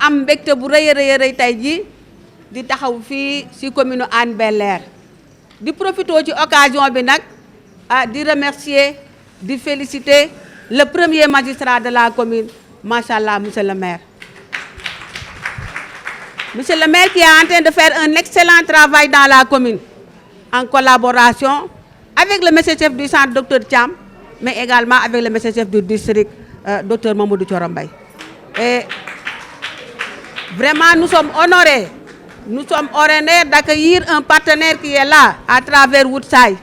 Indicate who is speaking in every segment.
Speaker 1: am mbégte bu rëy a rëy tey jii di taxaw fii ci commune Hann Bel-Air di profité ci occasion bi nag di remercier di féliciter le premier magistrat de la commune macha allah monsieur le maire. Monsieur le maire qui est en train de faire un excellent travail dans la commune en collaboration avec le monsieur chef du centre docteur Thiam mais également avec le monsieur chef du district docteur Mamadou Thioro Mbaye. Et vraiment nous sommes honorés d'accueillir un partenaire qui est là à travers Woodside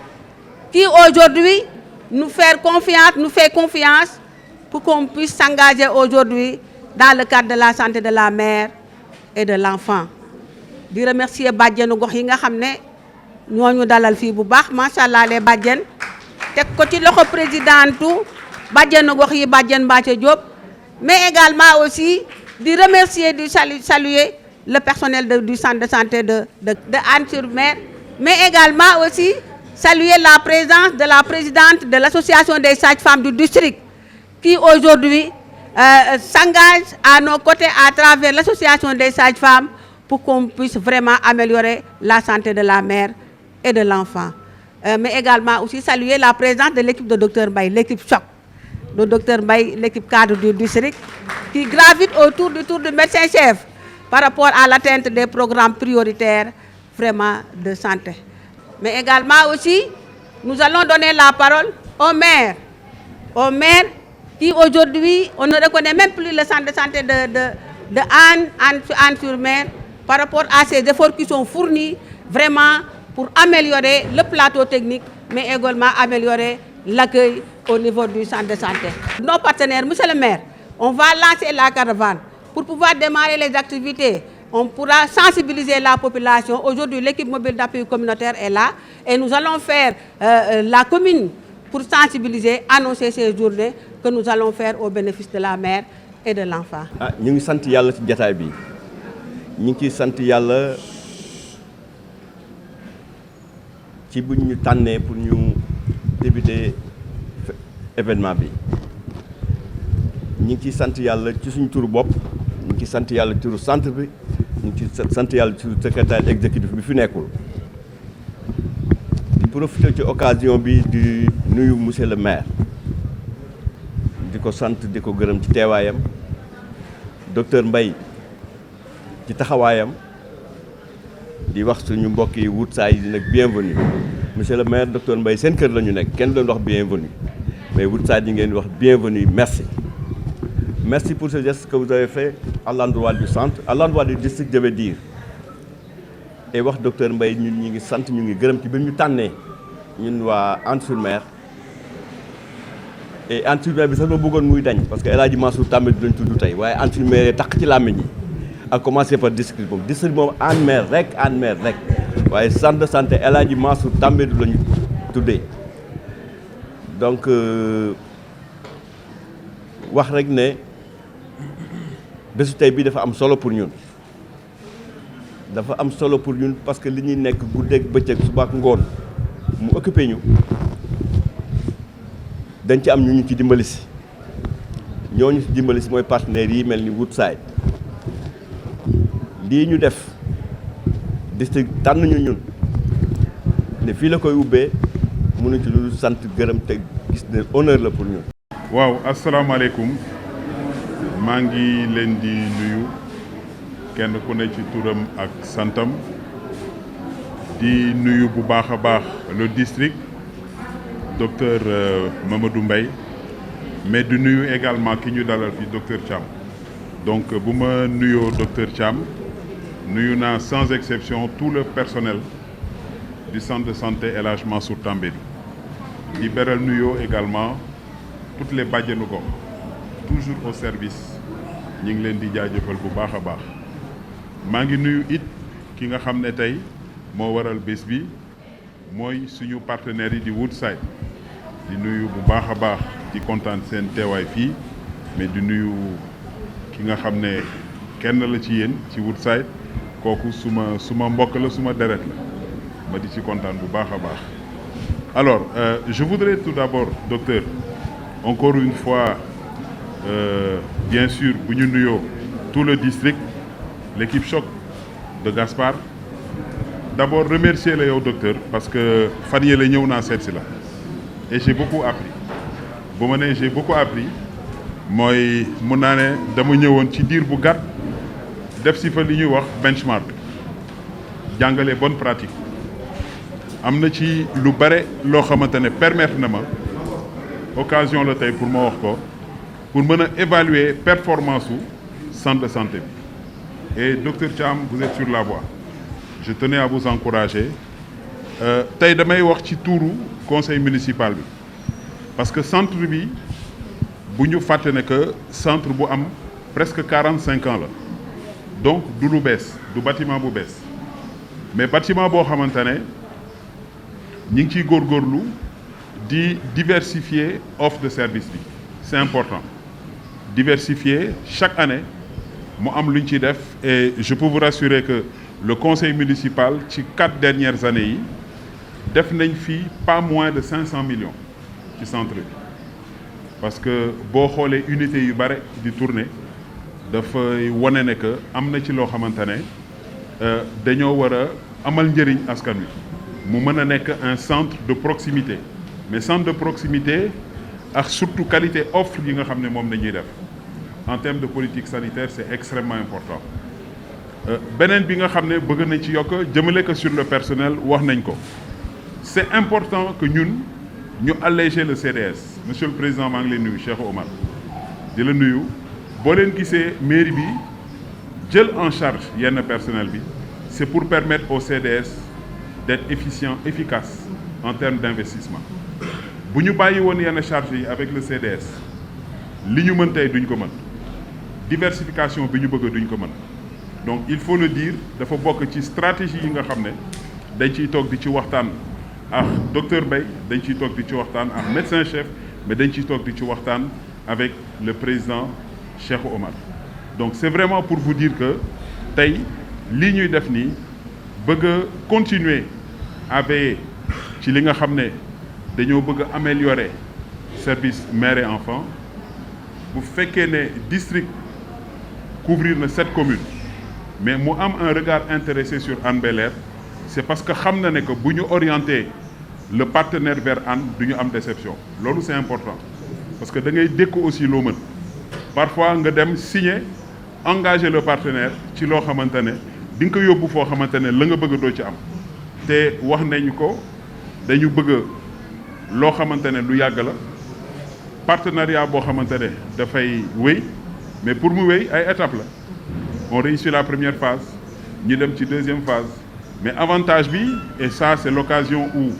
Speaker 1: qui aujourd'hui nous fait confiance pour qu'on puisse s'engager aujourd'hui dans le cadre de la santé de la mère et de l'enfant. di remercier bàjjenu gox yi nga xam ne ñooñu dalal fii bu baax macha allah les bàjjen teg ko ci loxo présidentu bàjjenu gox yi bàjjen Mbathio Diop mais également aussi di remercier di saluer le personnel du centre de santé de Hann-sur-Mer mais également aussi saluer la présence de la présidente de l'association des sages-femmes du district qui aujourd'hui s'engage à nos côtés à travers l'association des sages-femmes pour qu'on puisse vraiment améliorer la santé de la mère et de l'enfant. Mais également aussi saluer la présence de l'équipe de Dr Mbaye, l'équipe choc de Dr Mbaye, l'équipe cadre du district, qui gravite autour du médecin-chef par rapport à l'atteinte des programmes prioritaires vraiment de santé. Mais également aussi, nous allons donner la parole aux maires qui aujourd'hui, on ne reconnaît même plus le centre de santé de Hann-sur-Mer par rapport à ces efforts qui sont fournis vraiment pour améliorer le plateau technique, mais également améliorer l'accueil au niveau du centre de santé. Nos partenaires, monsieur le maire, on va lancer la caravane pour pouvoir démarrer les activités. On pourra sensibiliser la population. Aujourd'hui, l'équipe mobile d'appui communautaire est là et nous allons faire la commune pour sensibiliser, annoncer ces journées que nous allons faire au bénéfice de la mère et de l'enfant.
Speaker 2: ñu ngi sant yàlla ci jataay bi ñu ngi ciy sant yàlla ci bu ñu tànnee pour ñu débuter événement bi ñu ngi ciy sant yàlla ci suñu turu bopp ñu ngi ciy sant yàlla ci turu centre bi ñu ngi ciy sant yàlla ci turu secrétaire exécutif bi fi nekkul di profiter ci occasion bi di nuyu monsieur le maire di ko sant di ko gërëm ci teewaayam docteur Mbaye ci taxawaayam di wax suñu mbokk yi Woodside yi nag bienvenue monsieur le maire docteur Mbaye seen kër la ñu nekk kenn doon wax bienvenue mais Woodside yi ngeen di wax bienvenue merci pour ce geste que vous avez fait à l'endroit du centre à l'endroit du district je veux dire et wax docteur Mbaye ñun ñi ngi sant ñu ngi gërëm ci bi ñu tànnee ñun waa Hann-sur-Mer et Hann-sur-Mer bi sax ma bëggoon muy dañ parce que El Hadji Mansour També du lañ tudd tey waaye Hann-sur-Mer tax ci làmmiñ yi à commencer par district moom Hann-Mer rek waaye centre de santé El Hadji Mansour També du lañu tuddee donc wax rek ne bésu tey bi dafa am solo pour ñun parce que li ñuy nekk guddeeg bëccëg suba ak ngoon mu occupé ñu dañ ci am ñu ci dimbali si ñooñu ci dimbali si mooy partenaires yi mel ni Woodside lii ñu def district tànn ñu ñun ne fii la koy ubbee mënuñ ci lu sant gërëm te gis ne honneur la pour ñun.
Speaker 3: waaw asalaamaaleykum maa ngi leen di nuyu kenn ku ne ci turam ak santam di nuyu bu baax a baax le district docteur Mamadou Mbaye mais di nuyu également ki ñu dalal fi docteur Thiam donc bu ma nuyoo docteur Thiam nuyu naa sans exception tout le personnel du centre de santé El Hadji Mansour Tambédou di beral nuyoo également toutes les bàjjenu gox toujours au service ñu ngi leen di jaajëfal bu baax a baax maa ngi nuyu it ki nga xam ne tey moo waral bés bi mooy suñu partenaires yi di Woodside di nuyu bu baax a baax di kontaan seen teewaay fii mais di nuyu ki nga xam ne kenn la ci yéen ci Woodside kooku suma mbokk la suma deret la ma di ci kontaan bu baax a baax. Alors je voudrais tout d'abord docteur encore une fois bien sûr bu ñu nuyoo tout le district l'équipe choc de Gaspard. D'abord remercier le docteur parce que fan yële ñëw naa seet si la et j'ai beaucoup appris bu ma nee j'ai beaucoup appris mooy mun naa ne dama ñëwoon ci diir bu gàtt def si fa li ñuy wax benchmark jàngale bonne pratique am na ci lu bare loo xamante ne permettre na ma occasion la tey pour ma wax ko pour mën a évaluer performance su centre de santé bi et docteur Thiam vous êtes sur la voie. Je tenais à vous encourager tey damay wax ci tuuru conseil municipal bi parce que centre bi bu ñu fàtte ne que centre bu am presque 45 ans la donc du lu bees du bâtiment bu bees mais bâtiment boo xamante ne ñi ngi ciy góorgóorlu di diversifier offre de service bi c'est important diversifier chaque année mu am lu ñu ciy def et je peux vous rassurer que le conseil municipal ci 4 dernières années yi def nañ fii pas moins de 500 millions ci centre bi parce que boo xoolee unité yu bare di tourner dafay wane ne que am na ci loo xamante ne dañoo war a amal njëriñ askan wi mu mën a nekk un centre de proximité mais centre de proximité ak surtout qualité offre yi nga xam ne moom dañuy def en termes de politique sanitaire c'est extrêmement important. beneen bi nga xam ne bëgg nañ ci yokk jëmale ko sur le personnel wax nañ ko c'est important que ñun ñu alléger le CDS monsieur le président maa ngi leen nuyu Cheikh Omar di la nuyu boo leen gisee mairie bi jël en charge yenn personnel bi c'est pour permettre au CDS d'être efficient efficace en termes d'investissement bu ñu bàyyi woon yenn charge yi avec le CDS li ñu mën tey duñ ko mën diversification bi ñu bëgg duñ ko mën donc il faut le dire dafa bokk ci stratégie yi nga xam ne dañ ciy toog di ci waxtaan ak docteur Mbaye dañ ciy toog di ci waxtaan ak médecin chef mais dañ ciy toog di ci waxtaan avec le président Cheikh Omar donc c'est vraiment pour vous dire que tey lii ñuy def nii bëgg a continuer à veiller ci li nga xam ne dañoo bëgg a améliorer service mère et enfant bu fekkee ne district couvrir na 7 communes mais mu am un regard intéressé sur Hann Bel-Air c'est parce que xam na ne que bu ñu orienter le partenaire vers Hann du ñu am déception loolu c'est important parce que da ngay dékku aussi loo mën parfois nga dem signer engager le partenaire ci loo xamante ne di nga ko yóbbu foo xamante ne la nga bëgg doo ci am te wax nañu ko dañu bëgg loo xamante ne lu yàgg la partenariat boo xamante ne dafay wéy mais pour mu wéy ay étapes la on réussit la première phase ñu dem ci deuxième phase mais avantage bi et ça c'est l'occasion où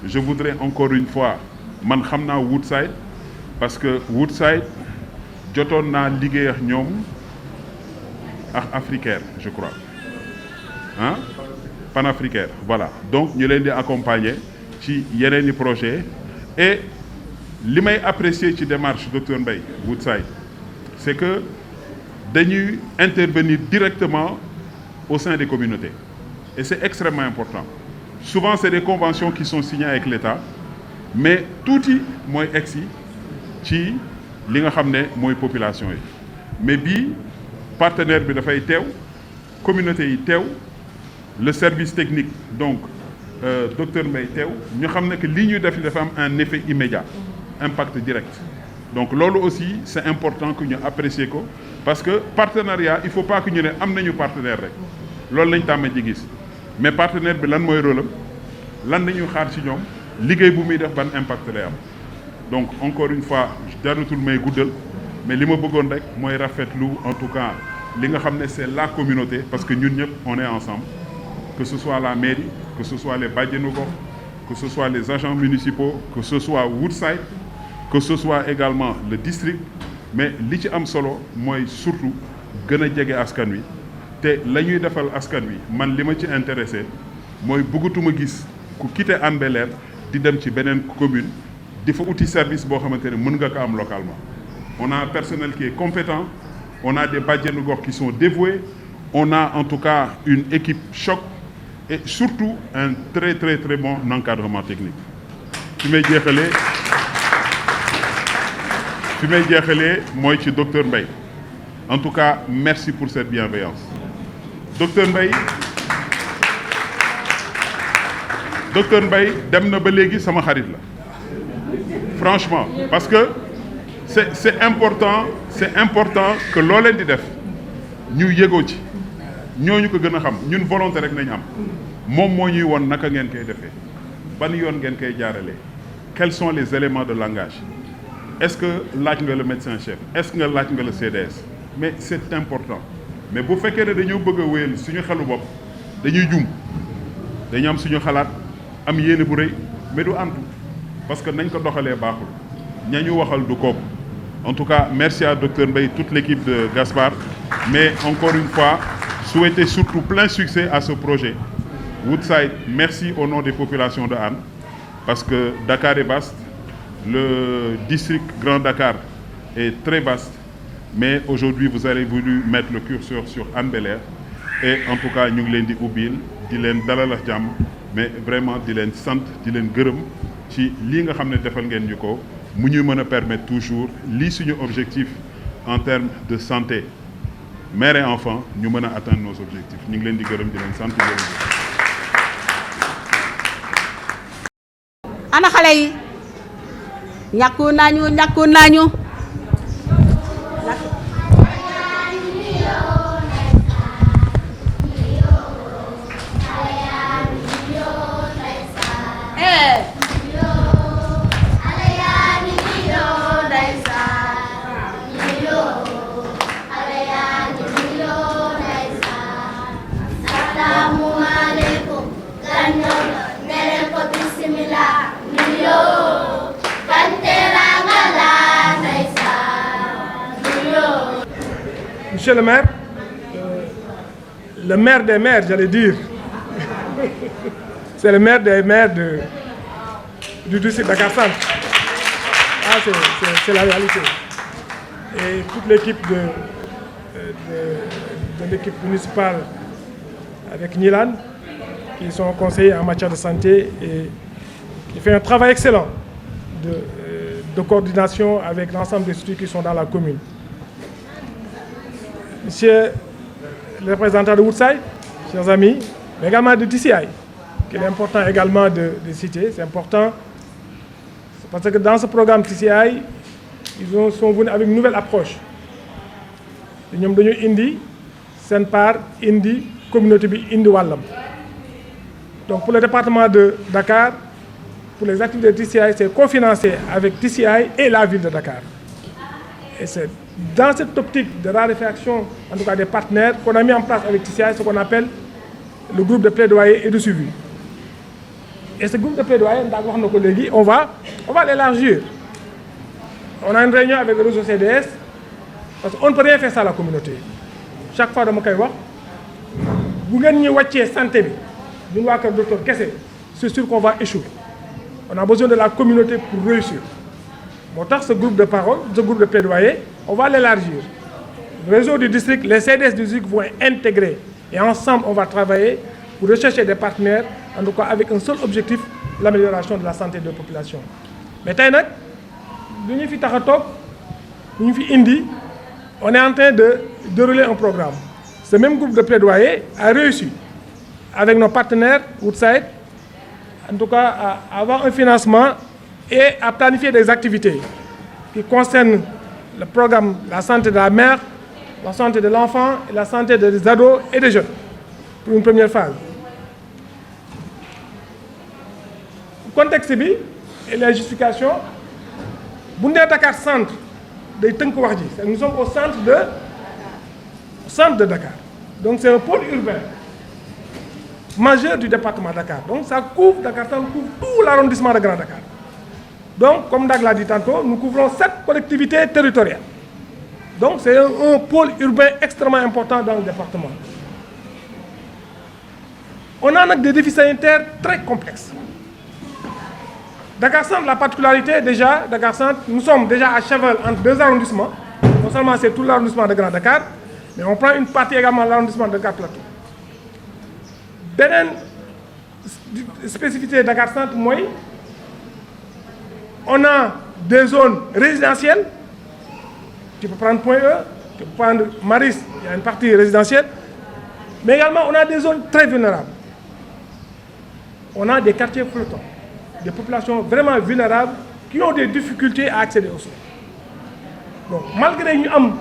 Speaker 3: je voudrais encore une fois man xam naa Woodside parce que Woodside jotoon naa liggéey ak ñoom ak Africaire je crois ah Panafricaire voilà donc ñu leen di accompagner ci yeneen i projet et li may apprécier ci démarche docteur Mbaye Woodside c'est que dañuy intervenir directement au sein des communautés et c'est extrêmement important souvent c'est des conventions qui sont signées avec l'État mais tuuti mooy egsi ci li nga xam ne mooy population yi mais bii partenaire bi dafay teew communauté yi teew le service technique donc docteur Mbaye teew ñu xam ne que lii ñuy def dafa am un effet immédiat impact direct donc loolu aussi c'est important que ñu apprécier ko parce que partenariat il faut pas que ñu ne am nañu partenaire rek loolu lañ tàmm ci gis mais partenaire bi lan mooy rôle am lan nañu xaar ci ñoom liggéey bu muy def ban impact lay am donc encore une fois jarutul may guddal mais li ma bëggoon rek mooy rafetlu en tout cas li nga xam ne c'est la communauté parce que ñun ñëpp on est ensemble que ce soit la mairie que ce soit les bajenu gox que ce soit les agents municipaux que ce soit Woodside que ce soit également le district mais li ci am solo mooy surtout gën a jege askan wi te la ñuy defal askan wi man li ma ci intéressé mooy bëggatuma gis ku quitter Hann Bel-Air di dem ci beneen commune di fa uti service boo xamante ne mën nga ko am localement on a un personnel qui est compétent on a des bajenu gox qui sont dévoués on a en tout cas une équipe choc et surtout un très très très bon encadrement technique fi may jeexalee mooy ci docteur Mbaye en tout cas merci pour cette bienveillance docteur Mbaye dem na ba léegi sama xarit la franchement parce que c'est important que loo leen di def ñu yëgoo ci ñooñu ko gën a xam ñun volonté rek nañ am moom moo ñuy won naka ngeen koy defee ban yoon ngeen koy jaaralee quels sont les éléments de langage est-ce que laaj nga le médecin-chef est-ce que nga laaj nga le CDS mais c'est important mais bu fekkee ne dañoo bëgg a wéyal suñu xelu bopp dañuy jum dañu am suñu xalaat am yéene bu rëy mais du antu parce que nañ ko doxalee baaxul ñañu waxal du kooku en tout cas merci à docteur Mbaye toute l'équipe de Gaspard mais encore une fois souhaiter surtout plein succès à ce projet Woodside merci au nom des populations de Hann parce que Dakar est vaste le district Grand Dakar est très vaste mais aujourd'hui vous avez voulu mettre le curseur sur Hann Bel-Air et en tout cas ñu ngi leen di ubbil di leen dalal ak jàmm mais vraiment di leen sant di leen gërëm ci lii nga xam ne defal ngeen ñu ko mu ñuy mën a permettre toujours lii suñu objectif en termes de santé mère et enfant ñu mën a atteindre nos objectifs ñu ngi leen di gërëm di leen sant di leen
Speaker 1: ana xale yi ñàkku nañu
Speaker 4: Monsieur le maire des maires, j'allais dire. C'est le maire des maires du district Dakar Centre. Ah, c'est la réalité. Et toute l'équipe de l'équipe municipale avec Nilan, qui sont conseillers en matière de santé et qui fait un travail excellent de coordination avec l'ensemble des structures qui sont dans la commune. Monsieur le représentant de Woodside, chers amis, mais également de TCI, qu'il est important également de citer. C'est important parce que dans ce programme TCI, ils sont venus avec une nouvelle approche. Nous avons indi seen part indi communauté bi indi wàllam. Donc pour le département de Dakar, pour les activités de TCI, c'est cofinancé avec TCI et la ville de Dakar. Et c'est dans cette optique de raréfaction, en tout cas des partenaires, qu'on a mis en place avec TCI ce qu'on appelle le groupe de plaidoyer et de suivi. Et ce groupe de plaidoyer, on va l'élargir. On a une réunion avec le réseau CDS, parce qu'on ne peut rien faire ça à la communauté. Chaque fois, dans wax bu ngeen ñu wàccee santé bi ñun waa kër docteur Kessé, c'est sûr qu'on va échouer. On a besoin de la communauté pour réussir. Moo tax ce groupe de parole, ce groupe de plaidoyer, on va l'élargir. Le réseau du district, les CDS du district vont intégrer et ensemble on va travailler pour rechercher des partenaires, en tout cas avec un seul objectif, l'amélioration de la santé de la population. Mais tey nag lu ñu fi tax a toog lu ñu fi indi on est en train de dérouler un programme. Ce même groupe de plaidoyer a réussi avec nos partenaires Woodside, en tout cas à avoir un financement et à planifier des activités qui concernent le programme la santé de la mère, la santé de l'enfant et la santé des ados et des jeunes pour une première phase. Contexte bi et la justification bu ndee Dakar centre day tënk wax ji nous sommes au centre de Dakar. Donc c'est un pôle urbain majeur du département de Dakar. Donc ça couvre Dakar centre couvre tout l'arrondissement de Grand Dakar. Donc comme Dag l'a dit tantôt, nous couvrons 7 collectivités territoriales. Donc c'est un pôle urbain extrêmement important dans le département. On a des défis sanitaires très complexes. Dakar Centre, la particularité déjà, Dakar Centre, nous sommes déjà à cheval entre 2 arrondissements. Non seulement c'est tout l'arrondissement de Grand Dakar, mais on prend une partie également de l'arrondissement de Dakar Plateau. Beneen spécificité de Dakar Centre, moi, on a des zones résidentielles. Tu peux prendre Point E, tu peux prendre Maris, il y a une partie résidentielle. Mais également, on a des zones très vulnérables. On a des quartiers flottants, des populations vraiment vulnérables qui ont des difficultés à accéder aux soins. Donc, malgré nous avons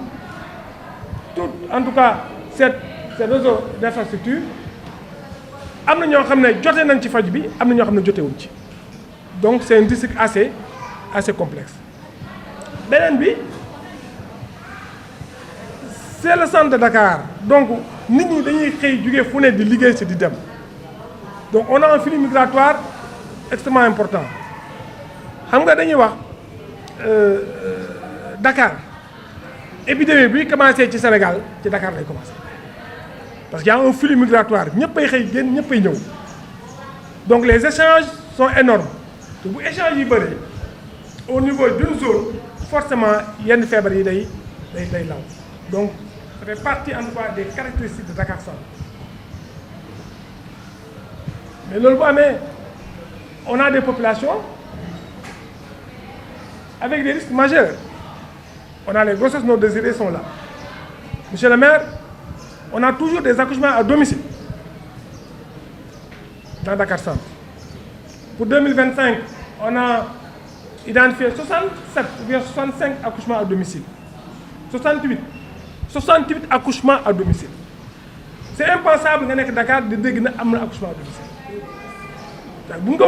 Speaker 4: tout, en tout cas, ces réseaux d'infrastructures, am na ñoo xam ne jote nañ ci faj bi am na ñoo xam ne jotewuñ ci donc c'est un district assez complexe. beneen bi c'est le centre de Dakar donc nit ñi dañuy xëy jóge fu ne di liggéey si di dem donc on a un flux migratoire extrêmement important xam nga dañuy wax Dakar épidémie bi commencé ci Sénégal ci Dakar lay commencé. Parce qu'il y a un flux migratoire. Donc les échanges sont énormes. Donc les échanges au niveau d'une zone, forcément, il y a une faiblesse. Donc ça fait partie en tout cas des caractéristiques de Dakar Centre. Mais on a des populations avec des risques majeurs. On a les grossesses non désirées sont là. Monsieur le maire, on a toujours des accouchements à domicile dans Dakar Centre. Pour 2025, on a identifié 67 ou bien 65 accouchements à domicile. 68 accouchements à domicile. C'est impensable que Dakar de dégner un accouchement à domicile. Si on a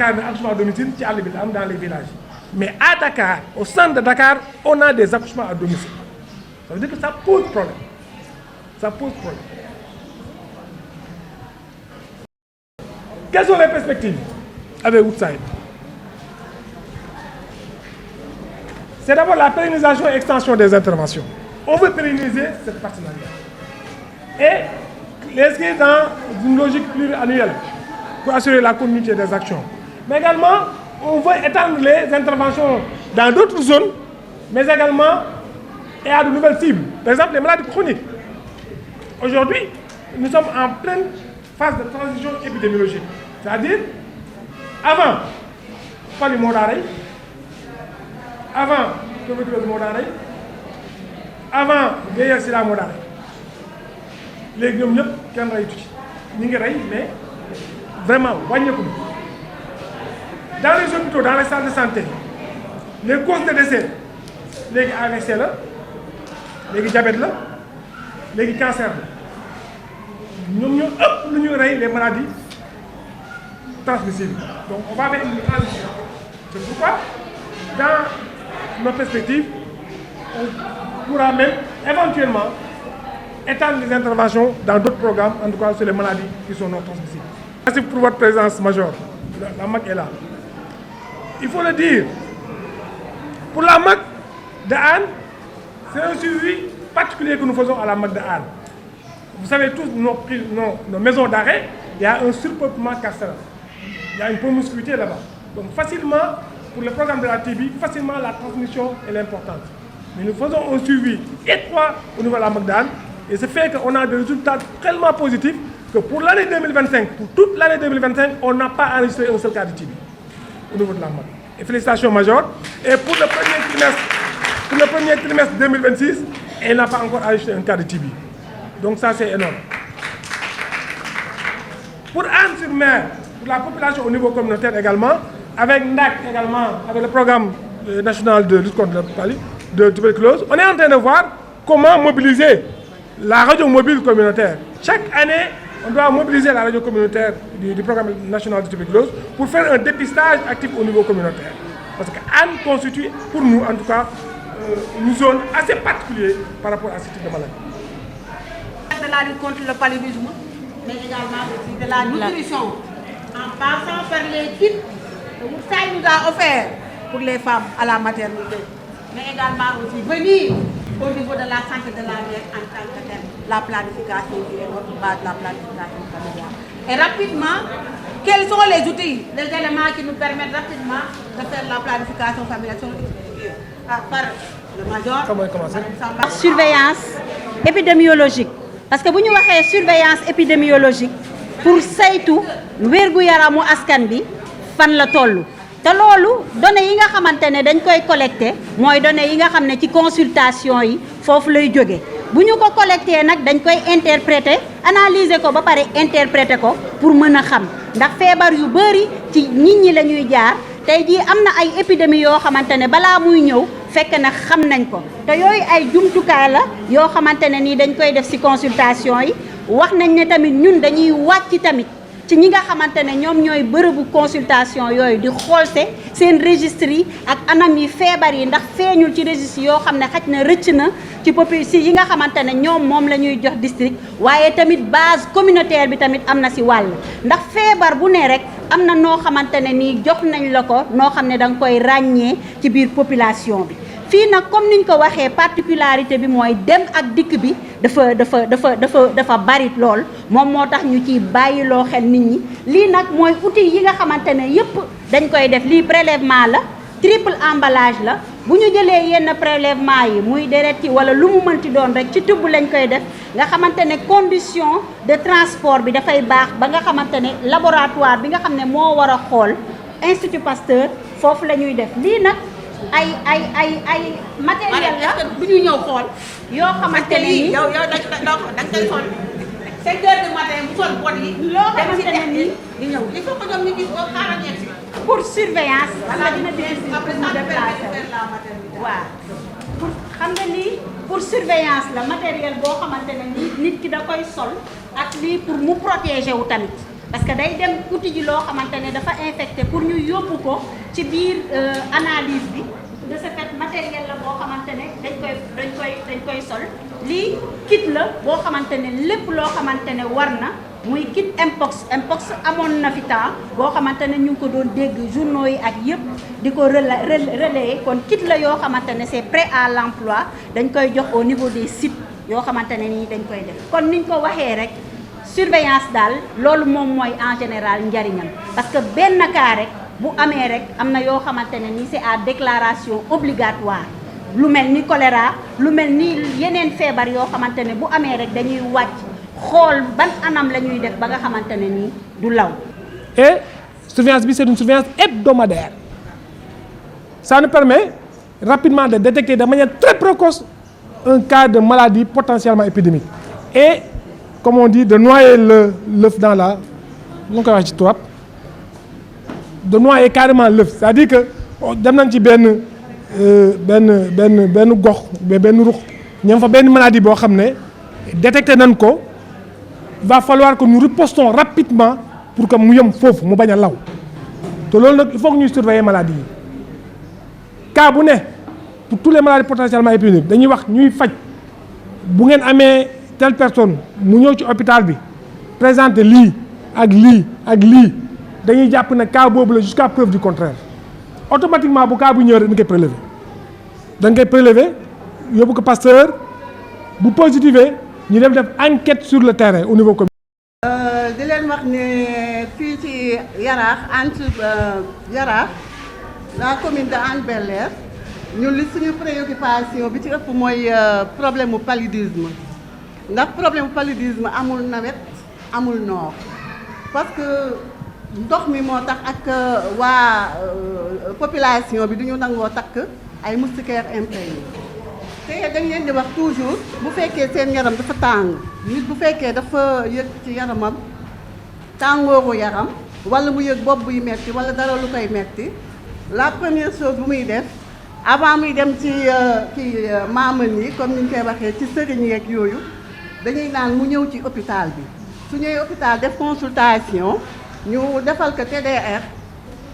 Speaker 4: un accouchement à domicile, dans les villages. Mais à Dakar, au centre de Dakar, on a des accouchements à domicile. Ça veut dire que ça pose problème. Ça pose problème. Quelles sont les perspectives avec Woodside? C'est d'abord la pérennisation et extension des interventions. On veut pérenniser cette partenariat et l'inscrire dans une logique pluriannuelle pour assurer la continuité des actions. Mais également, on veut étendre les interventions dans d'autres zones, mais également et à de nouvelles cibles. Par exemple, les maladies chroniques. Aujourd'hui, nous sommes en pleine phase de transition épidémiologique. C'est-à-dire, avant, pas le d'arrêt, avant tuberculose d'arrêt, avant VIH sida d'arrêt. Les gens ne peuvent pas mais vraiment, dans les hôpitaux, dans les salles de santé, les causes de décès, les AVC, les diabète, les cancers, nous avons les maladies transmissibles. Donc on va faire une transition. C'est pourquoi, dans nos perspectives, on pourra même éventuellement étendre les interventions dans d'autres programmes, en tout cas sur les maladies qui sont non transmissibles. Merci pour votre présence majeure. La MAC est là. Il faut le dire, pour la MAC de Anne, c'est un suivi particulier que nous faisons à la MAC de Anne. Vous savez tous, nos maisons d'arrêt, il y a un surpeuplement carcéral. Il y a une promiscuité là-bas. Donc facilement, pour le programme de la TB, facilement la transmission est importante. Mais nous faisons un suivi étroit au niveau de la MAC de Anne. Et ce fait qu'on a des résultats tellement positifs que pour l'année 2025, pour toute l'année 2025, on n'a pas enregistré un seul cas de TB au niveau de la MAC. Et félicitations majeures. Et pour le premier trimestre 2026, elle n'a pas encore enregistré un cas de TB. Donc ça c'est énorme. Pour Anne-sur-Mer, pour la population au niveau communautaire également, avec NAC également, avec le programme national de lutte contre la tuberculose, on est en train de voir comment mobiliser la radio mobile communautaire. Chaque année, on doit mobiliser la radio communautaire du programme national de tuberculose pour faire un dépistage actif au niveau communautaire. Parce qu'Anne constitue, pour nous en tout cas, une zone assez particulière par rapport à ce type de maladie.
Speaker 1: De la lutte contre le paludisme, mais également aussi de la nutrition, en passant par les kits que Woodside nous a offert pour les femmes à la maternité, mais également aussi venir au niveau de la santé de la mère en tant que telle, la planification qui est notre base, la planification familiale. Et rapidement, quels sont les outils, les éléments qui nous permettent rapidement de faire la planification familiale par le major.
Speaker 4: Comment commencer?
Speaker 5: Surveillance épidémiologique. Parce que si nous avons surveillance épidémiologique pour saytu wérgu yaramu askan bi fan la tollu te lolu données yi nga xamantene dañ koy collecter moy données yi nga xamné ci consultation yi fofu lay joggé bu ñu ko collecté nag dañ koy interpréter analyser ko ba pare interpréter ko pour mën a xam ndax feebar yu bëri ci nit ñi la ñuy jaar tey jii am na ay épidémie yoo xamante ne balaa muy ñëw fekk na xam nañ ko te yooyu ay jumtukaay la yoo xamante ne nii dañ koy def ci consultation yi wax nañ ne tamit ñun dañuy wàcc tamit ci ñi nga xamante ne ñoom ñooy bërëbu consultation yooyu di xoolse seen registre yi ak anam yi feebar yi ndax feeñul ci registre yoo xam ne xaj na rëcc na ci population yi nga xamante ne ñoom moom la ñuy jox district waaye tamit base communautaire bi tamit am na ci wàll ndax feebar bu ne rek am na noo xamante ne nii jox nañ la ko noo xam ne da nga koy ràññee ci biir population bi fii nag comme niñ ko waxee particularité bi mooy dem ak dikk bi dafa bari lool moom moo tax ñu ciy bàyyiloo xel nit ñi lii nag mooy outil yi nga xamante ne yëpp dañ koy def lii prélèvement la triple emballage la bu ñu jëlee yenn prélèvement yi muy deret yi wala lu mu mënti doon rek ci tubb lañ koy def nga xamante ne condition de transport bi dafay baax ba nga xamante ne laboratoire bi nga xam ne moo war a xool Institut Pasteur foofu la ñuy def lii nag ay matériel la
Speaker 1: bu ñu ñëw xool
Speaker 5: yoo xamante ne nii
Speaker 1: yow da nga koy xool 5 heures du matin bu sol bot yi
Speaker 5: loo xamante ne nii
Speaker 1: di ñëw il faut que ñoom ñu gis ko xaaral ñeeg si
Speaker 5: pour surveillance xam nga dina difficile pour mu déplacer waaw pour xam nga lii pour surveillance la matériel boo xamante ne nii nit ki da koy sol ak lii pour mu protéger wu tamit parce que day dem uti ji loo xamante ne dafa infecté pour ñu yóbbu ko ci biir analyse bi de ce fait matériel la boo xamante ne dañ koy sol lii kit la boo xamante ne lépp loo xamante ne war na muy kit mpox amoon na fi temps boo xamante ne ñu ngi ko doon dégg journaux yi ak yëpp di ko relayer kon kit la yoo xamante ne c'est prêt à l'emploi dañ koy jox au niveau des sites yoo xamante ne nii dañ koy def kon niñ ko waxee rek surveillance daal loolu moom mooy en général njariñam parce que benn cas rek bu amee rek am na yoo xamante ne nii c'est à déclaration obligatoire lu mel ni choléra lu mel ni yeneen feebar yoo xamante ne bu amee rek dañuy wàcc xool ban anam la ñuy def ba nga xamante ne nii du law.
Speaker 4: Et surveillance bi c'est une surveillance hebdomadaire. Ça nous permet rapidement de détecter de manière très précoce un cas de maladie potentiellement épidémique. Et comme on dit, de noyer l'œuf dans la... nu koy wax ci tubaab de noyer carrément l'œuf. C'est-à-dire que dem nañ ci benn gox benn ruq ñoom fa benn maladie boo xam ne détecté nañ ko va falloir que nous ripostons rapidement pour que mu yem foofu mu bañ a law te loolu nag il faut que ñuy surveiller maladie yi cas bu ne pour tous les maladies potentiellement épidémiques dañuy wax ñuy faj bu ngeen amee telle personne mu ñëw ci hôpital bi présenter lii ak lii ak lii dañuy jàpp ne cas boobu la jusqu'à preuve du contraire automatiquement bu cas bu ñëw rek dañ koy prélever yóbbu ko Pasteur bu positivé ñu dem def enquête sur le terrain au niveau communautaire.
Speaker 6: di leen wax ne fii ci Yaraax Yaraax la commune de Hann Bel-Air ñun li suñu préoccupation bi ci ëpp mooy problème mu paludisme ndax problème mu paludisme amul nawet amul noor parce que ndox mi moo tax ak waa population bi du ñu nangoo takk ay moustiquaires imprégnés te dañ leen di wax toujours bu fekkee seen yaram dafa tàng nit bu fekkee dafa yëg ci yaramam tàngooru yaram wala mu yëg bopp buy metti wala dara lu koy metti la première chose bu muy def avant muy dem ci maaman yi comme ni ñu koy waxee ci sëriñ yeeg yooyu dañuy naan mu ñëw ci hôpital bi su ñëwee hôpital def consultation ñu defal ko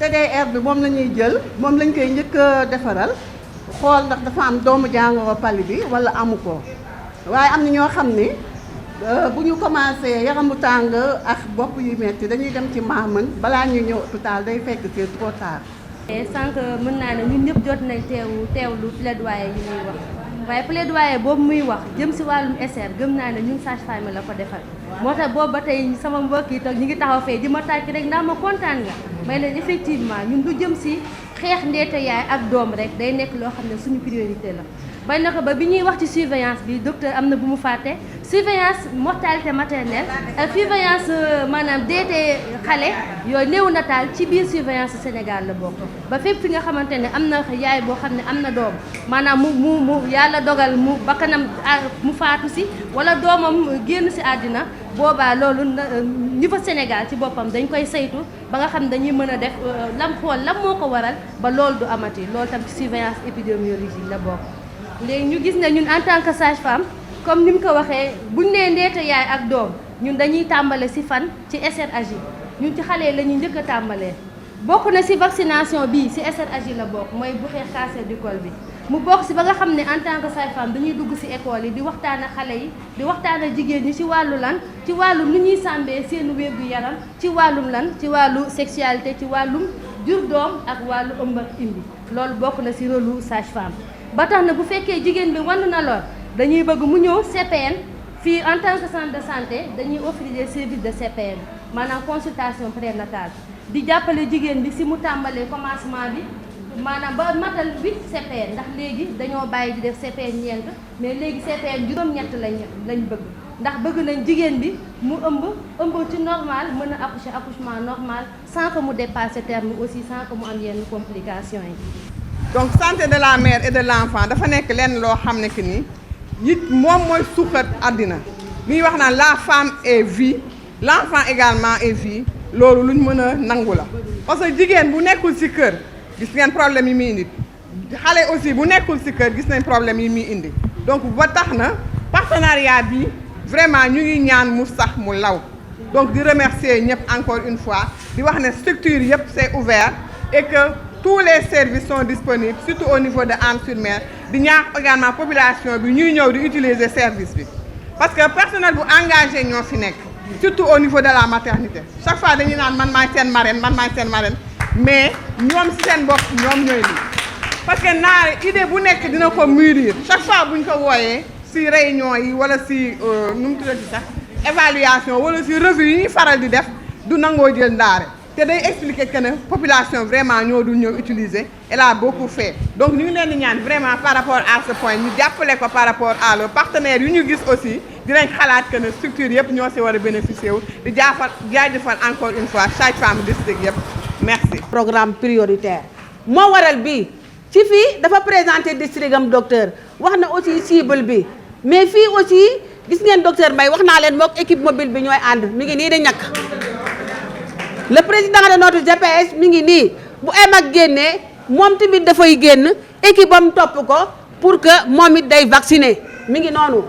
Speaker 6: TDR bi moom la ñuy jël moom lañ koy njëkk a defaral xool ndax dafa am doomu jàngoro pali bi wala amu ko waaye am na ñoo xam ni bu ñu commencé yaramu tàng ak bopp yu metti dañuy dem ci maaman balaa ñuy ñëw hôpital day fekk c'est trop tard.
Speaker 7: sànq mën naa ne ñun ñëpp jot nañ teewlu plaidoyer yi muy wax waaye plaidoyer boobu muy wax jëm si wàllum SR gëm naa ne ñun sage-femme la ko defal moo tax boobu ba tey sama mbokk yi toog ñu ngi taxaw fee di ma tàcc rek ndax ma kontaan nga may leen effectivement ñun du jëm si xeex ndeete yaay ak doom rek day nekk loo xam ne suñu priorité la bañ na ko ba bi ñuy wax ci surveillance bi docteur am na bu mu fàtte surveillance mortalité maternelle ak surveillance maanaam deetee xale yooyu néonatal ci biir surveillance Sénégal la bokk ba fépp fi nga xamante ne am na yaay boo xam ne am na doom maanaam mu yàlla dogal mu bakkanam mu faatu si wala doomam génn si àddina boobaa loolu niveau Sénégal ci boppam dañ koy saytu ba nga xam dañuy mën a def lam xool lam moo ko waral ba loolu du amati loolu tam ci surveillance épidémiologique la bokk. léegi ñu gis ne ñun en tant que sage-femme comme ni mu ko waxee buñ nee ndeeta yaay ak doom ñun dañuy tàmbale ci fan ci SRAJ ñun ci xale la ñuy njëkk a tàmbalee bokk na ci vaccination bii ci SRAJ la bokk mooy bu xeex cancer du col bi mu bokk ci ba nga xam ne en tant que sage-femme dañuy dugg ci école yi di waxtaan ak xale yi di waxtaan ak jigéen ñi ci wàllu lan ci wàllum nu ñuy sàmbee seen wér-gu-yaram ci wàllum lan ci wàllu sexualité ci wàllum jur doom ak wàllu ëmb ak imbi loolu bokk na ci rôle sage-femme ba tax na bu fekkee jigéen bi wan na lor dañuy bëgg mu ñëw CPN fii en tant que centre de santé dañuy offrir des services de CPN maanaam consultation prénatale di jàppale jigéen bi ci mu tàmbalee commencement bi maanaam ba matal 8 CPN ndax léegi dañoo bàyyi di def CPN ñeent mais léegi CPN juróom-ñett lañ bëgg ndax bëgg nañ jigéen bi mu ëmb ci normal mën a accouchement normal sans que mu dépasser terme aussi sans que mu am yenn complications yi.
Speaker 8: donc santé de la mère et de l'enfant dafa nekk lenn loo xam ne que ni it moom mooy suuxat àddina li wax naan la femme est vie l'enfant également est vie loolu luñ mën a nangu la parce que jigéen bu nekkul ci kër gis ngeen problème yi muy indi xale aussi bu nekkul ci kër gis nañ problème yi muy indi donc ba tax na partenariat bi vraiment ñu ngi ñaan mu sax mu law donc di remercier ñëpp encore une fois di wax ne structure yëpp c'est ouvert et que tous les services sont disponibles surtout au niveau de Hann-sur-Mer di ñaax également population bi ñuy ñëw di utiliser service bi parce que personnel bu engagé ñoo fi nekk surtout au niveau de la maternité chaque fois dañuy naan man maay seen marraine mais ñoom ci seen bopp ñoom ñooy lii parce que naare idée bu nekk dina ko mûrir chaque fois buñ ko wooyee ci réunion yi wala ci nu mu tuddati sax évaluation wala ci revue yi ñuy faral di def du nangoo jël ndaare te day expliquer que ne population vraiment ñoo dul ñëw utiliser elle a beaucoup fait donc ñu ngi leen di ñaan vraiment par rapport à ce point ñu jàppale ko par rapport à le partenaire yu ñu gis aussi dinañ xalaat que ne structure yëpp ñoo ci war a bénéficier wu di jaajëfal encore une fois sage-femme district yëpp merci.
Speaker 1: programme prioritaire moo waral bii ci fii dafa présenter district am docteur wax na aussi cible bi mais fii aussi gis ngeen docteur Mbaye wax naa leen mook équipe mobile bi ñooy ànd mi ngi nii di ñàkk. le président de notre GPS mi ngi nii bu EMAC génnee moom tamit dafay génn équipe am topp ko pour que moom it day vacciner mi ngi noonu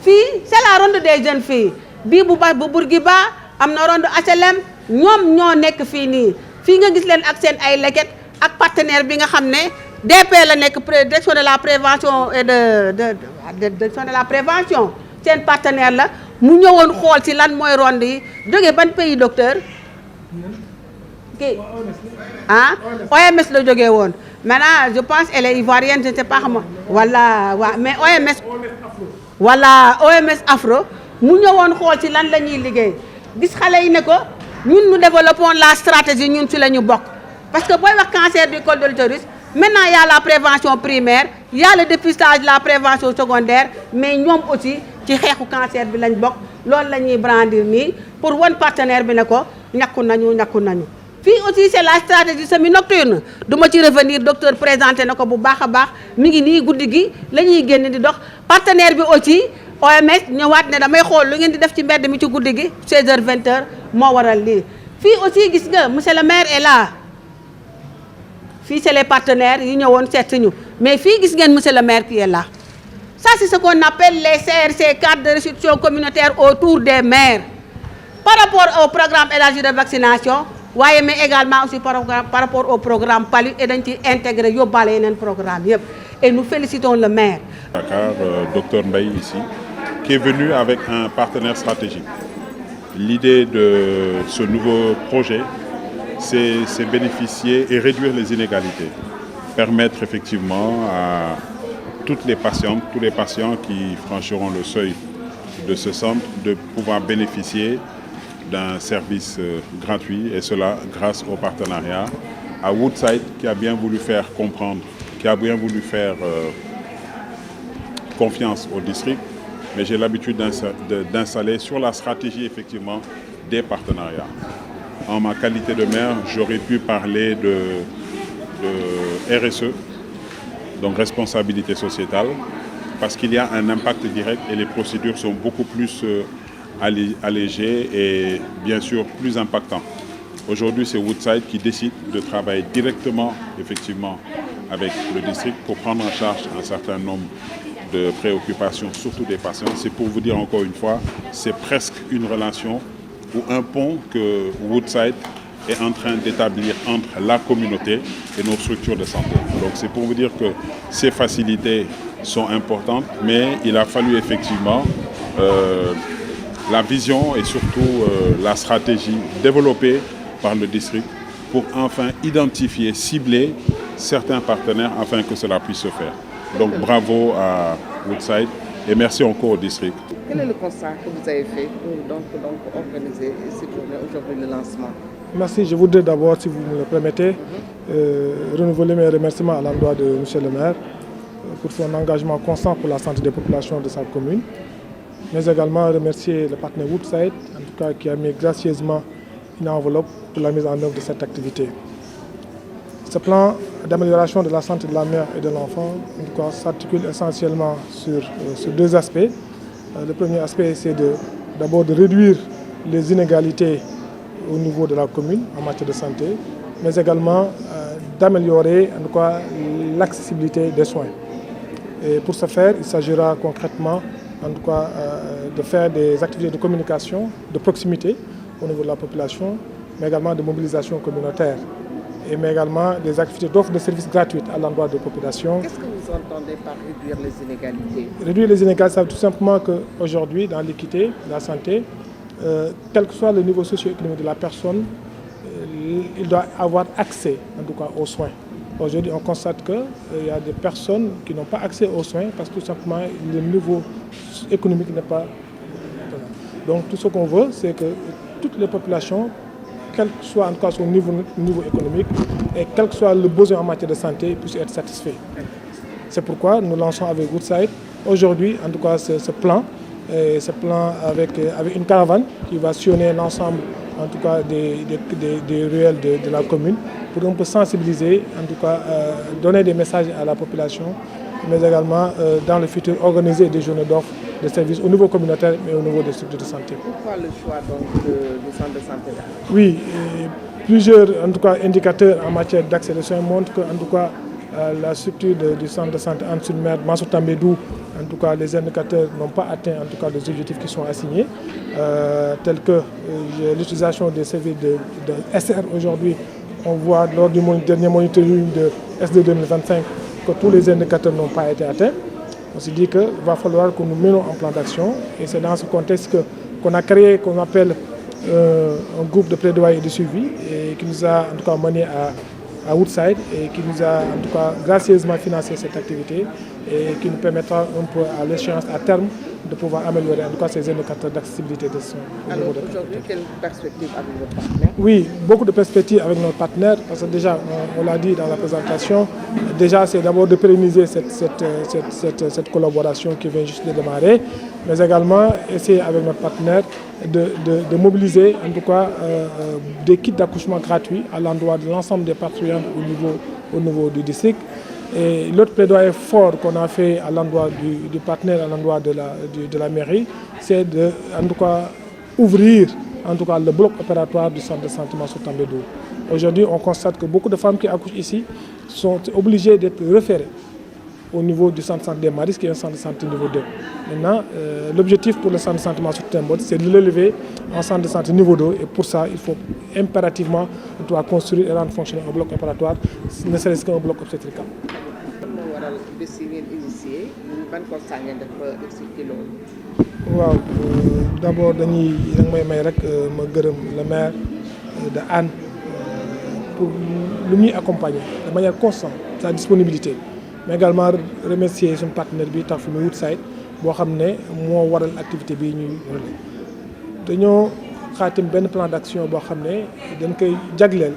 Speaker 1: fii c'est la ronde des jeunes filles bii bu Bourguiba am na ronde HLM ñoom ñoo nekk fii nii fii nga gis leen ak seen ay leket ak partenaire bi nga xam ne DP la nekk direction de la prévention et de direction de la prévention seen partenaire la mu ñëwoon xool ci lan mooy ronde yi jógee ban pays docteur kii OMS la jógee woon maintenant je pense elle est ivoirienne je ne sais pas xam wala waa mais OMS Afro mu ñëwoon xool ci lan la ñuy liggéey gis xale yi ne ko ñun nous développons la stratégie ñun ci la ñu bokk parce que booy wax cancer du col de l'utérus maintenant il y a la prévention primaire il y a le dépistage la prévention secondaire mais ñoom aussi ci xeexu cancer bi lañ bokk loolu la ñuy brandir nii pour wan partenaire bi ne ko ñàkku nañu fii aussi c'est la stratégie semi-nocturne du ma ci revenir docteur présenté na ko bu baax a baax mi ngi nii guddi gi la ñuy génn di dox partenaire bi aussi OMS ñëwaat ne damay xool lu ngeen di def ci mbedd mi ci guddi gi 16h 20h moo waral lii fii aussi gis nga monsieur le maire est là fii c'est les partenaires yi ñëwoon seet ñu mais fii gis ngeen monsieur le maire qui est là ça c'est ce qu'on appelle les CRC cadres de restitution communautaire autour des maires par rapport au programme élargi de vaccination waaye mais également aussi par rapport au programme PALU et dañ ci intégré yóbbaale yeneen programme yëpp et nous félicitons le maire.
Speaker 3: Dakar, docteur Mbaye ici, qui est venu avec un partenaire stratégique. L'idée de ce nouveau projet, c'est bénéficier et réduire les inégalités, permettre effectivement à toutes les patientes, tous les patients qui franchiront le seuil de ce centre de pouvoir bénéficier d'un service gratuit, et cela grâce au partenariat à Woodside qui a bien voulu faire comprendre, qui a bien voulu faire confiance au district, mais j'ai l'habitude d'installer sur la stratégie effectivement des partenariats. En ma qualité de maire, j'aurais pu parler de RSE, donc responsabilité sociétale, parce qu'il y a un impact direct et les procédures sont beaucoup plus allégées et bien sûr plus impactantes. Aujourd'hui, c'est Woodside qui décide de travailler directement, effectivement, avec le district pour prendre en charge un certain nombre de préoccupations, surtout des patients. C'est pour vous dire encore une fois, c'est presque une relation ou un pont que Woodside est en train d'établir entre la communauté et nos structures de santé. Donc c'est pour vous dire que ces facilités sont importantes, mais il a fallu effectivement la vision et surtout la stratégie développée par le district pour enfin identifier, cibler certains partenaires afin que cela puisse se faire. Donc bravo à Woodside et merci encore au district.
Speaker 9: Quel est le constat que vous avez fait pour organiser cette journée aujourd'hui, le lancement?
Speaker 4: Merci. Je voudrais d'abord, si vous me le permettez, renouveler mes remerciements à l'endroit de M. le maire pour son engagement constant pour la santé des populations de sa commune, mais également remercier le partenaire Woodside, en tout cas qui a mis gracieusement une enveloppe pour la mise en œuvre de cette activité. Ce plan d'amélioration de la santé de la mère et de l'enfant s'articule essentiellement sur deux aspects. Le premier aspect, c'est d'abord de réduire les inégalités au niveau de la commune en matière de santé, mais également d'améliorer en tout cas l'accessibilité des soins. Et pour ce faire, il s'agira concrètement en tout cas, de faire des activités de communication de proximité au niveau de la population, mais également de mobilisation communautaire, mais également des activités d'offre de services gratuites à l'endroit des populations.
Speaker 9: Qu'est-ce que vous entendez par réduire les inégalités? Réduire
Speaker 4: les inégalités, ça veut tout simplement qu'aujourd'hui, dans l'équité, la santé, quel que soit le niveau socio-économique de la personne, il doit avoir accès en tout cas aux soins. Aujourd'hui, on constate qu'il y a des personnes qui n'ont pas accès aux soins parce que tout simplement le niveau économique n'est pas présent. Donc tout ce qu'on veut, c'est que toutes les populations, quel que soit en tout cas son niveau économique et quel que soit le besoin en matière de santé, puissent être satisfaits. C'est pourquoi nous lançons avec Woodside aujourd'hui en tout cas ce plan avec une caravane qui va sillonner l'ensemble en tout cas des ruelles de la commune pour un peu sensibiliser, en tout cas donner des messages à la population, mais également dans le futur organiser des journées d'offres de services au niveau communautaire mais au niveau des structures de santé.
Speaker 9: Pourquoi le choix donc du centre de santé là?
Speaker 4: Oui, plusieurs en tout cas indicateurs en matière d'accès aux soins montrent que en tout cas la structure du centre de santé Anne-sur-Mer, Mansour Tambédou, en tout cas les indicateurs n'ont pas atteint en tout cas les objectifs qui sont assignés, tels que l'utilisation des services de SR aujourd'hui. On voit lors du dernier monitoring de SD 2025 que tous les indicateurs n'ont pas été atteints. On s'est dit qu'il va falloir que nous menions un plan d'action et c'est dans ce contexte qu'on a créé, qu'on appelle un groupe de plaidoyer et de suivi et qui nous a en tout cas mené à Woodside et qui nous a en tout cas gracieusement financé cette activité et qui nous permettra un peu à l'échéance à terme de pouvoir améliorer en tout cas ces indicateurs d'accessibilité de soins.
Speaker 9: Alors aujourd'hui, quelle perspective avec votre partenaire?
Speaker 4: Oui, beaucoup de perspectives avec notre partenaire parce que déjà, on l'a dit dans la présentation, déjà c'est d'abord de pérenniser cette collaboration qui vient juste de démarrer, mais également essayer avec notre partenaire de mobiliser en tout cas des kits d'accouchement gratuits à l'endroit de l'ensemble des partenaires au niveau du district. Et l'autre plaidoyer fort qu'on a fait à l'endroit du partenaire, à l'endroit de la mairie, c'est de en tout cas ouvrir en tout cas le bloc opératoire du centre de santé Mansour Tambédou. Aujourd'hui, on constate que beaucoup de femmes qui accouchent ici sont obligées d'être référées au niveau du centre de santé des Maris, qui est un centre de santé niveau 2. Maintenant, l'objectif pour le centre de santé Mansour Tambédou, c'est de l'élever en centre de santé niveau 2. Et pour ça, il faut impérativement construire et rendre fonctionner un bloc opératoire, ne serait-ce qu'un bloc obstétrical. waaw d'abord dañuy may rek ma gërëm le maire de Hann pour lu ñuy accompagner de manière constante sa disponibilité mais également remercier son partenaire bi tax fi muy Woodside boo xam ne moo waral activité bi ñuy relais dañoo xaatim benn plan d'action boo xam ne dañ koy jagleel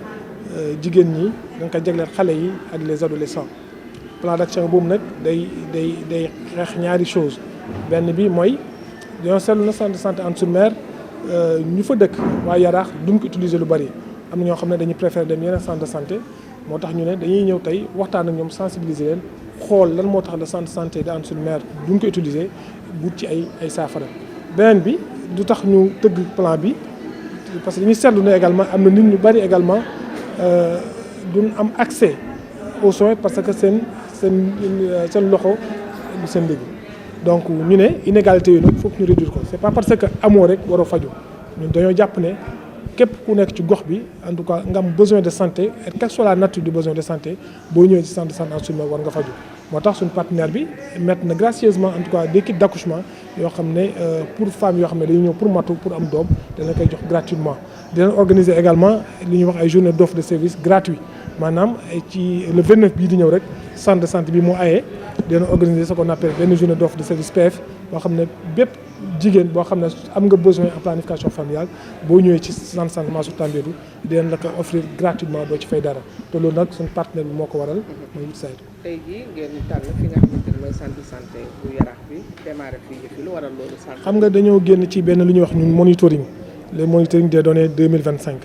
Speaker 4: jigéen ñi dañ koy jagleel xale yi ak les adolescents plan d'action boobu nag day xeex ñaari chose benn bi mooy dañoo seetlu na centre de santé Hann sur Mer ñu fa dëkk waa Yaraax duñ ko utiliser lu bari am na ñoo xam ne dañuy préférer dem yeneen centre de santé moo tax ñu ne dañuy ñëw tey waxtaan ak ñoom sensibiliser leen xool lan moo tax le centre de santé de Hann sur Mer duñ ko utiliser wut ci ay saafara. beneen bi du tax ñu tëgg plan bi parce que dañuy seetlu ne également am na nit ñu bari également duñ am accès aux soins parce que seen loxo du seen liggéey donc ñu ne inégalité yooyu nag foog ñu réduire ko c'est pas parce que amoo rek waroo faju ñun dañoo jàpp ne képp ku nekk ci gox bi en tout cas nga am besoin de santé et quelle soit la nature du besoin de santé boo ñëwee ci centre de santé Hann sur Mer war nga faju moo tax suñu partenaire bi mettre na gracieusement en tout cas des kits d'accouchement yoo xam ne pour femmes yoo xam ne dañuy ñëw pour matu pour am doom dana koy jox gratuitement. dinañ organiser également li ñuy wax ay journée d'offre de service gratuit maanaam ci le 29 bii di ñëw rek centre de santé bi moo ayee dinañ organiser ce qu'on appelle benn journée d'offre de service PF boo xam ne bépp jigéen boo xam ne am nga besoin en planification familiale boo ñëwee ci centre de santé Mansour Tambédou dinañ la ko offrir gratuitement doo ci fay dara te loolu nag suñu partenaire bi moo ko waral mooy Woodside.
Speaker 9: tey jii ngeen tànn fi nga xamante ne mooy centre de santé bu Yaraax bi démarré fii yëf lu waral loolu centre.
Speaker 4: xam nga dañoo génn ci benn lu ñuy wax ñun monitoring les monitoring des données 2025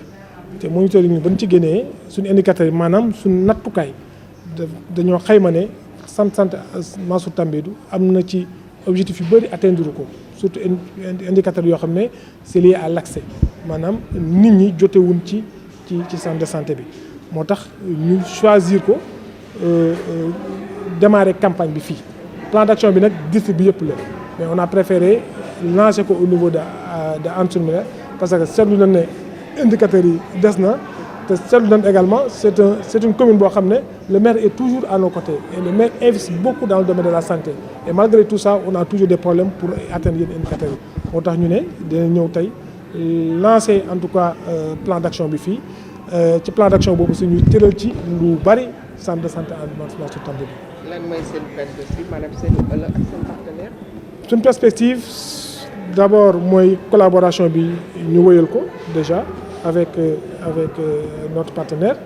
Speaker 4: te monitoring bi ba ñu ci génnee suñu indicateurs yi maanaam suñu nattukaay dañoo xayma ne centre santé Mansour Tambédou am na ci objectif yu bëri atteindre ko surtout indicateurs yoo xam ne c'est lié à l'accès maanaam nit ñi jotewuñ ci centre de santé bi moo tax ñu choisir ko démarrer campagne bi fii plan d'action bi nag district bi yëpp la mais on a préféré lancer ko au niveau de Hann sur Mer parce que seetlu nañ ne indicateurs yi des na te seetlu nañ également c'est une commune boo xam ne le maire est toujours à nos côtés et le maire investit beaucoup dans le domaine de la santé et malgré tout ça on a toujours des problèmes pour atteindre yenn indicateurs yi moo tax ñu ne dina ñëw tey lancer en tout cas plan d'action bi fii ci plan d'action boobu suñu tëral ci lu bari centre de santé Mansour Tambédou.
Speaker 9: lan mooy seen perspective maanaam seen ëllëg ak seen partenaire.
Speaker 4: suñu perspective d'abord mooy collaboration bi ñu wëyal ko déjà avec notre partenaire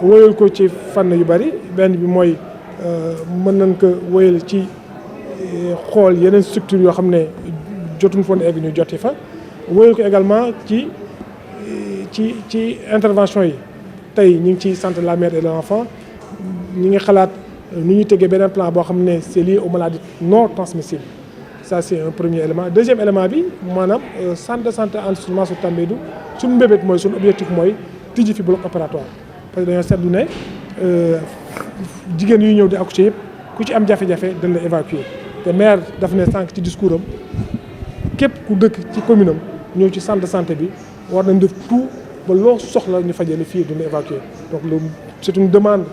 Speaker 4: wëyal ko ci fànn yu bari benn bi mooy mën nañ ko wëyal ci xool yeneen structures yoo xam ne jotuñ foon egg ñu joti fa wëyal ko également ci intervention yi tey ñu ngi ci centre de la mère et de l'enfant ñu ngi xalaat nu ñuy tegee beneen plan boo xam ne c'est lié aux maladies non transmissibles ça c'est un premier élément deuxième élément bi maanaam centre de santé Mansour Tambédou suñu mbébét mooy suñu objectif mooy tijji fi bloc opératoire parce que dañoo seetlu ne jigéen yu ñëw di accoucher yëpp ku ci am jafe-jafe dañ la évacuer te maire daf ne sànq ci discours am képp ku dëkk ci commune am ñëw ci centre de santé bi war nañ def tout ba loo soxla ñu fajee la fii duñ la évacuer donc loolu c'est une demande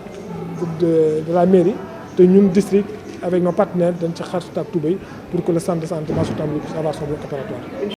Speaker 4: de la mairie te ñun district avec nos partenaires dañ ci xar ak Toubé pour que le centre de santé Mansour Tambédou puisse avoir son bloc opératoire.